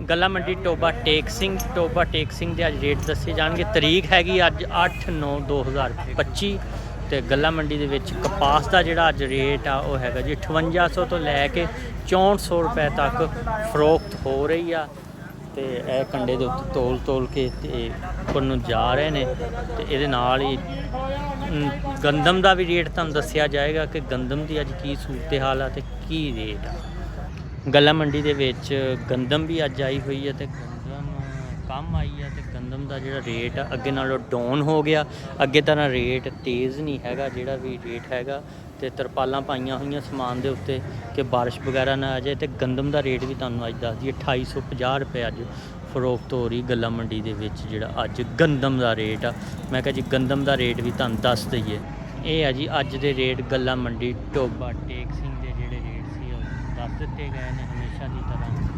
ਗੱਲਾ ਮੰਡੀ ਟੋਬਾ ਟੇਕ ਸਿੰਘ ਦੇ ਅੱਜ ਰੇਟ ਦੱਸੇ ਜਾਣਗੇ। ਤਰੀਕ ਹੈਗੀ ਅੱਜ 8/9/2025 ਤੇ ਗੱਲਾ ਮੰਡੀ ਦੇ ਵਿੱਚ ਕਪਾਸ ਦਾ ਜਿਹੜਾ ਅੱਜ ਰੇਟ ਆ ਉਹ ਹੈਗਾ ਜੀ 5800 ਤੋਂ ਲੈ ਕੇ 6400 ਰੁਪਏ ਤੱਕ ਫਰੋਖਤ ਹੋ ਰਹੀ ਆ। ਤੇ ਇਹ ਕੰਡੇ ਦੇ ਉੱਤੇ ਤੋਲ ਕੇ ਤੇ ਉੱਪਰ ਨੂੰ ਜਾ ਰਹੇ ਨੇ। ਤੇ ਇਹਦੇ ਨਾਲ ਹੀ ਗੰਦਮ ਦਾ ਵੀ ਰੇਟ ਤੁਹਾਨੂੰ ਦੱਸਿਆ ਜਾਏਗਾ ਕਿ ਗੰਦਮ ਦੀ ਅੱਜ ਕੀ ਸੂਰਤ ਹਾਲ ਆ ਤੇ ਕੀ ਰੇਟ ਆ। ਗੱਲਾ ਮੰਡੀ ਦੇ ਵਿੱਚ ਗੰਦਮ ਵੀ ਅੱਜ ਆਈ ਹੋਈ ਹੈ ਤੇ ਗੰਦਮ ਕੰਮ ਆਈ ਹੈ ਤੇ ਗੰਦਮ ਦਾ ਜਿਹੜਾ ਰੇਟ ਆ ਅੱਗੇ ਨਾਲੋਂ ਡਾਊਨ ਹੋ ਗਿਆ। ਅੱਗੇ ਤਰ੍ਹਾਂ ਰੇਟ ਤੇਜ਼ ਨਹੀਂ ਹੈਗਾ, ਜਿਹੜਾ ਵੀ ਰੇਟ ਹੈਗਾ ਤੇ ਤਰਪਾਲਾਂ ਪਾਈਆਂ ਹੋਈਆਂ ਸਮਾਨ ਦੇ ਉੱਤੇ ਕਿ ਬਾਰਿਸ਼ ਵਗੈਰਾ ਨਾ ਆ ਜਾਏ। ਤੇ ਗੰਦਮ ਦਾ ਰੇਟ ਵੀ ਤੁਹਾਨੂੰ ਅੱਜ ਦੱਸ ਦਈਏ 2850 ਰੁਪਏ ਅੱਜ ਫਰੋਖਤ ਹੋ ਰਹੀ ਗੱਲਾ ਮੰਡੀ ਦੇ ਵਿੱਚ। ਜਿਹੜਾ ਅੱਜ ਗੰਦਮ ਦਾ ਰੇਟ ਆ, ਮੈਂ ਕਿਹਾ ਜੀ ਗੰਦਮ ਦਾ ਰੇਟ ਵੀ ਤੁਹਾਨੂੰ ਦੱਸ ਦਈਏ। ਇਹ ਆ ਜੀ ਅੱਜ ਦੇ ਰੇਟ ਗੱਲਾ ਮੰਡੀ ਟੋਬਾ ਟੇਕ ਸਿੰਘ ਦੇ ਜਿਹੜੇ ਰੇਟ ਸੀ ਉਹ ਦੱਸ ਦਿੱਤੇ ਗਏ ਨੇ ਹਮੇਸ਼ਾ ਦੀ ਤਰ੍ਹਾਂ।